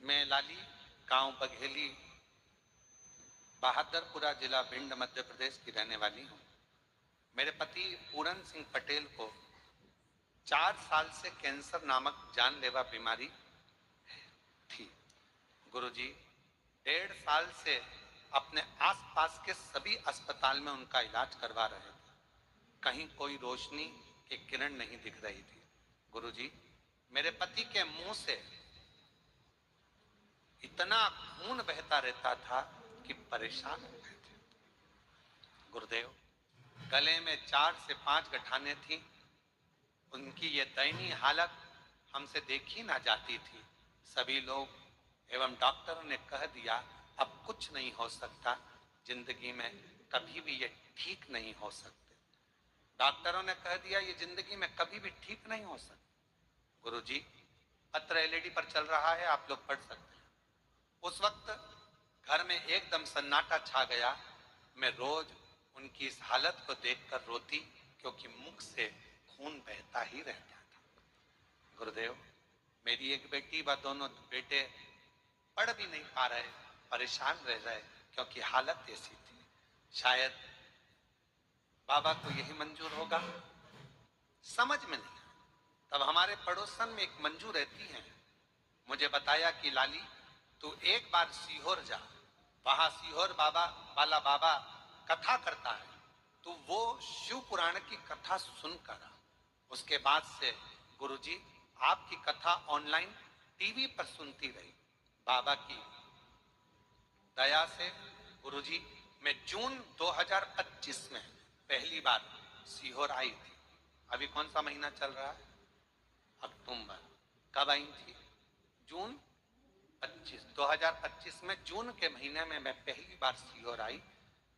मैं लाली, गांव बघेली, बहादुरपुरा जिला भिंड मध्य प्रदेश की रहने वाली हूँ। मेरे पति पूरन सिंह पटेल को 4 साल से कैंसर नामक जानलेवा बीमारी थी। गुरुजी 1.5 साल से अपने आसपास के सभी अस्पताल में उनका इलाज करवा रहे थे। कहीं कोई रोशनी की किरण नहीं दिख रही थी। गुरुजी, मेरे पति के मुंह से इतना खून बहता रहता था कि परेशान हो गए थे। गुरुदेव, गले में 4 से 5 गठानें थी। उनकी ये दयनीय हालत हमसे देखी ना जाती थी। सभी लोग एवं डॉक्टरों ने कह दिया अब कुछ नहीं हो सकता, जिंदगी में कभी भी ये ठीक नहीं हो सकते। डॉक्टरों ने कह दिया ये जिंदगी में कभी भी ठीक नहीं हो सकता। गुरुजी, पत्र एलईडी पर चल रहा है, आप लोग पढ़ सकते हैं। उस वक्त घर में एकदम सन्नाटा छा गया। मैं रोज उनकी इस हालत को देखकर रोती, क्योंकि मुख से खून बहता ही रहता था। गुरुदेव, मेरी एक बेटी व दोनों बेटे पढ़ भी नहीं पा रहे, परेशान रह रहे, क्योंकि हालत ऐसी थी। शायद बाबा को यही मंजूर होगा, समझ में नहीं। तब हमारे पड़ोसन में एक मंजू रहती है, मुझे बताया कि लाली तू एक बार सीहोर जा, वहां सीहोर बाबा वाला बाबा कथा करता है, तू वो शिव पुराण की कथा सुनकर आ। उसके बाद से गुरुजी आपकी कथा ऑनलाइन टीवी पर सुनती रही। बाबा की दया से गुरुजी मैं जून 2025 में पहली बार सीहोर आई थी। अभी कौन सा महीना चल रहा है? अक्टूबर। कब आई थी? जून 2025 में जून के महीने में मैं पहली बार सीहोर आई,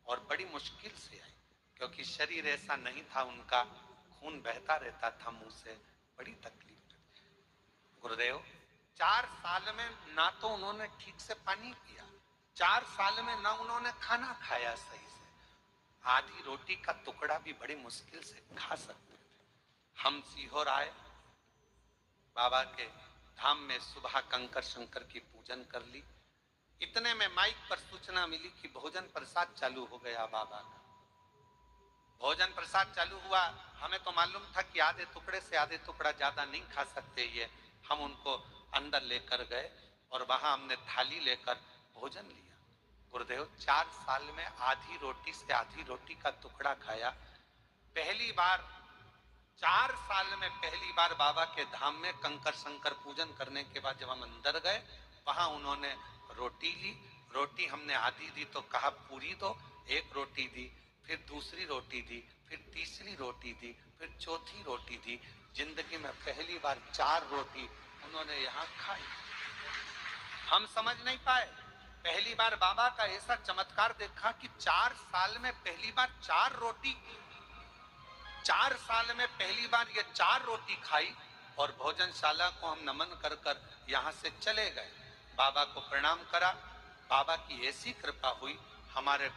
और बड़ी मुश्किल से आई, क्योंकि शरीर ऐसा नहीं था, उनका खून बहता रहता था मुंह से, बड़ी तकलीफ। गुरुदेव, 4 साल में ना तो उन्होंने ठीक से पानी पिया, 4 साल में ना उन्होंने खाना खाया सही से, आधी रोटी का टुकड़ा भी बड़ी मुश्किल से खा सकते थे। हम सीहोर आए, बाबा के धाम में सुबह कंकर शंकर की पूजन कर ली। इतने में माइक पर सूचना मिली कि भोजन प्रसाद चालू हो गया। बाबा का भोजन प्रसाद चालू हुआ। हमें तो मालूम था कि आधे टुकड़े से आधे टुकड़ा ज्यादा नहीं खा सकते ये। हम उनको अंदर लेकर गए और वहां हमने थाली लेकर भोजन लिया। गुरुदेव, 4 साल में आधी रोटी से आधी रोटी का टुकड़ा खाया। पहली बार 4 साल में पहली बार बाबा के धाम में कंकर शंकर पूजन करने के बाद जब हम अंदर गए, वहां उन्होंने रोटी ली। रोटी हमने आधी दी तो कहा पूरी दो, एक रोटी दी, फिर दूसरी रोटी दी, फिर तीसरी रोटी दी, फिर चौथी रोटी दी। जिंदगी में पहली बार 4 रोटी उन्होंने यहाँ खाई। हम समझ नहीं पाए। पहली बार बाबा का ऐसा चमत्कार देखा कि 4 साल में पहली बार 4 रोटी, 4 साल में पहली बार ये 4 रोटी खाई। और भोजनशाला को हम नमन कर कर यहाँ से चले गए। बाबा को प्रणाम करा। बाबा की ऐसी कृपा हुई, हमारे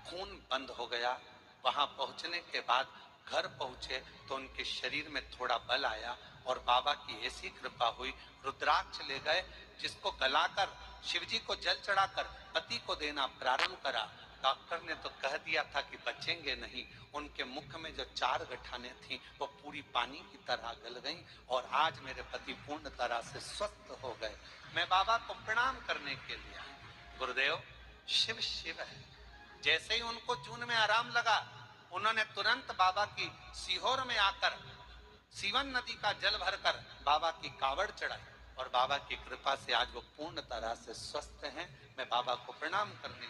खून बंद हो गया। वहां पहुंचने के बाद घर पहुंचे तो उनके शरीर में थोड़ा बल आया, और बाबा की ऐसी कृपा हुई, रुद्राक्ष ले गए, जिसको गलाकर शिवजी को जल चढ़ाकर पति को देना प्रारंभ करा। डॉक्टर ने तो कह दिया था कि बचेंगे नहीं। उनके मुख में जो 4 गठानें थी वो पूरी पानी की तरह गल गईं, और आज मेरे पति पूर्ण तरह से स्वस्थ हो गए। मैं बाबा को प्रणाम करने के लिए आया। गुरुदेव, शिव शिव है। जैसे ही उनको जून में आराम लगा, उन्होंने तुरंत बाबा की सीहोर में आकर सीवन नदी का जल भरकर बाबा की कावड़ चढ़ाई, और बाबा की कृपा से आज वो पूर्ण तरह से स्वस्थ हैं। मैं बाबा को प्रणाम करने